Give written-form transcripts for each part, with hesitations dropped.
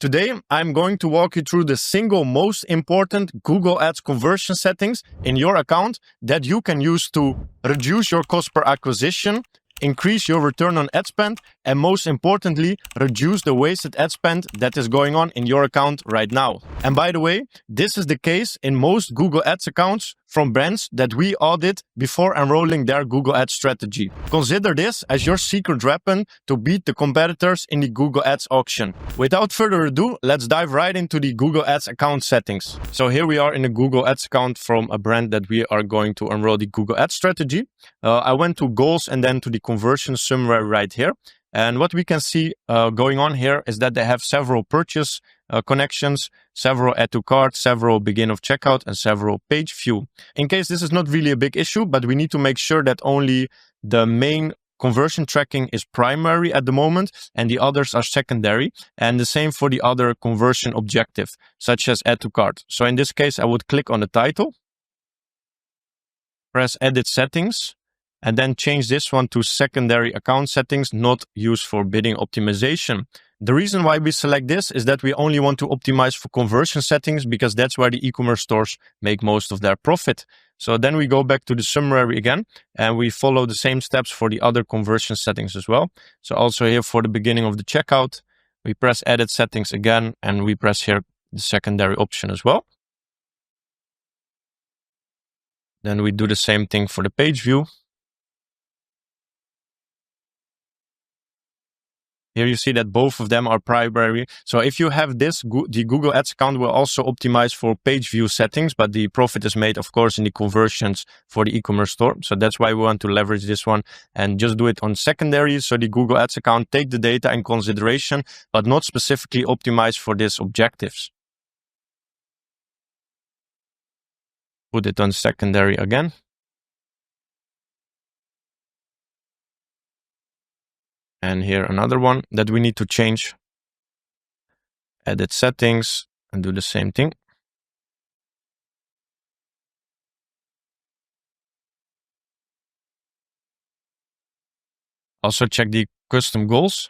Today, I'm going to walk you through the single most important Google Ads conversion settings in your account that you can use to reduce your cost per acquisition, increase your return on ad spend, and most importantly, reduce the wasted ad spend that is going on in your account right now. And by the way, this is the case in most Google Ads accounts from brands that we audit before enrolling their Google Ads strategy. Consider this as your secret weapon to beat the competitors in the Google Ads auction. Without further ado, let's dive right into the Google Ads account settings. So here we are in a Google Ads account from a brand that we are going to enroll the Google Ads strategy. I went to goals and then to the conversion summary right here. And what we can see going on here is that they have several purchase connections, several add to cart, several begin of checkout, and several page view. In case this is not really a big issue, but we need to make sure that only the main conversion tracking is primary at the moment and the others are secondary. And the same for the other conversion objective, such as add to cart. So in this case, I would click on the title, press edit settings, and then change this one to secondary account settings, not used for bidding optimization. The reason why we select this is that we only want to optimize for conversion settings because that's where the e-commerce stores make most of their profit. So then we go back to the summary again and we follow the same steps for the other conversion settings as well. So also here for the beginning of the checkout, we press edit settings again and we press here the secondary option as well. Then we do the same thing for the page view. Here you see that both of them are primary. So if you have this, the Google Ads account will also optimize for page view settings, but the profit is made, of course, in the conversions for the e-commerce store. So that's why we want to leverage this one and just do it on secondary. So the Google Ads account take the data in consideration, but not specifically optimize for these objectives. Put it on secondary again. And here another one that we need to change. Edit settings and do the same thing. Also check the custom goals.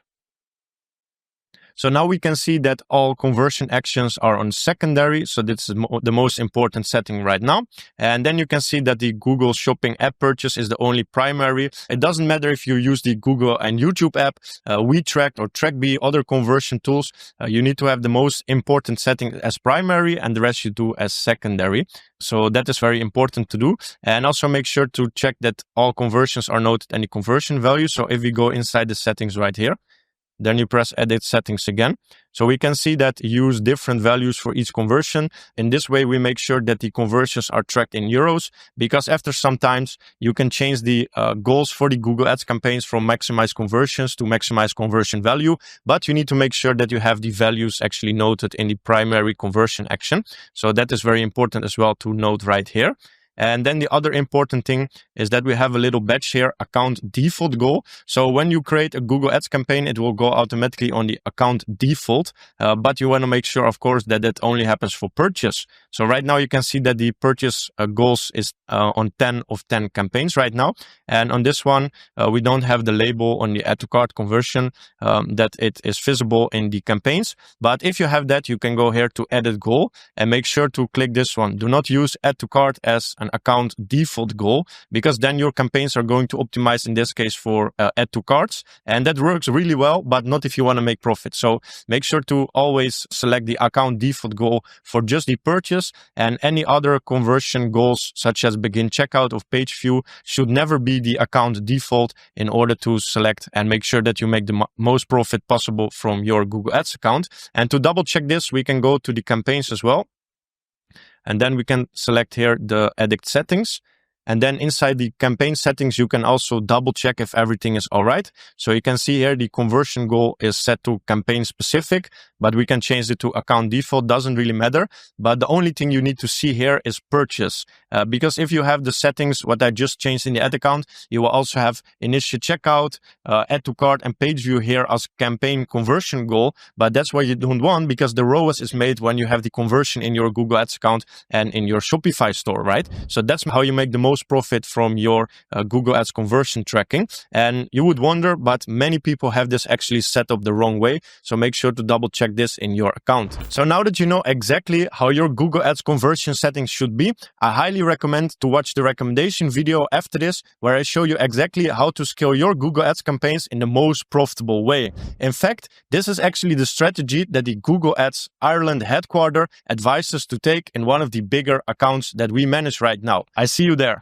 So now we can see that all conversion actions are on secondary. So this is the most important setting right now. And then you can see that the Google Shopping app purchase is the only primary. It doesn't matter if you use the Google and YouTube app, WeTrack or TrackB, other conversion tools. You need to have the most important setting as primary and the rest you do as secondary. So that is very important to do. And also make sure to check that all conversions are noted and the conversion value. So if we go inside the settings right here, then you press edit settings again. So we can see that you use different values for each conversion. In this way, we make sure that the conversions are tracked in euros because after some times you can change the goals for the Google Ads campaigns from maximize conversions to maximize conversion value. But you need to make sure that you have the values actually noted in the primary conversion action. So that is very important as well to note right here. And then the other important thing is that we have a little badge here, account default goal. So when you create a Google Ads campaign, it will go automatically on the account default. But you want to make sure, of course, that it only happens for purchase. So right now you can see that the purchase goals is on 10 of 10 campaigns right now. And on this one, we don't have the label on the add to cart conversion that it is visible in the campaigns. But if you have that, you can go here to edit goal and make sure to click this one. Do not use add to cart as an account default goal because then your campaigns are going to optimize in this case for add to carts, and that works really well, but not if you want to make profit. So make sure to always select the account default goal for just the purchase, and any other conversion goals such as begin checkout or page view should never be the account default in order to select and make sure that you make the most profit possible from your Google Ads account. And to double check this, we can go to the campaigns as well. And then we can select here the edit settings. And then inside the campaign settings, you can also double check if everything is all right. So you can see here the conversion goal is set to campaign specific, but we can change it to account default, doesn't really matter. But the only thing you need to see here is purchase. Because if you have the settings, what I just changed in the ad account, you will also have initial checkout, add to cart and page view here as campaign conversion goal. But that's what you don't want because the ROAS is made when you have the conversion in your Google Ads account and in your Shopify store, right? So that's how you make the most most profit from your Google Ads conversion tracking. And you would wonder, but many people have this actually set up the wrong way. So make sure to double check this in your account. So now that you know exactly how your Google Ads conversion settings should be, I highly recommend to watch the recommendation video after this, where I show you exactly how to scale your Google Ads campaigns in the most profitable way. In fact, this is actually the strategy that the Google Ads Ireland headquarters advises us to take in one of the bigger accounts that we manage right now. I see you there.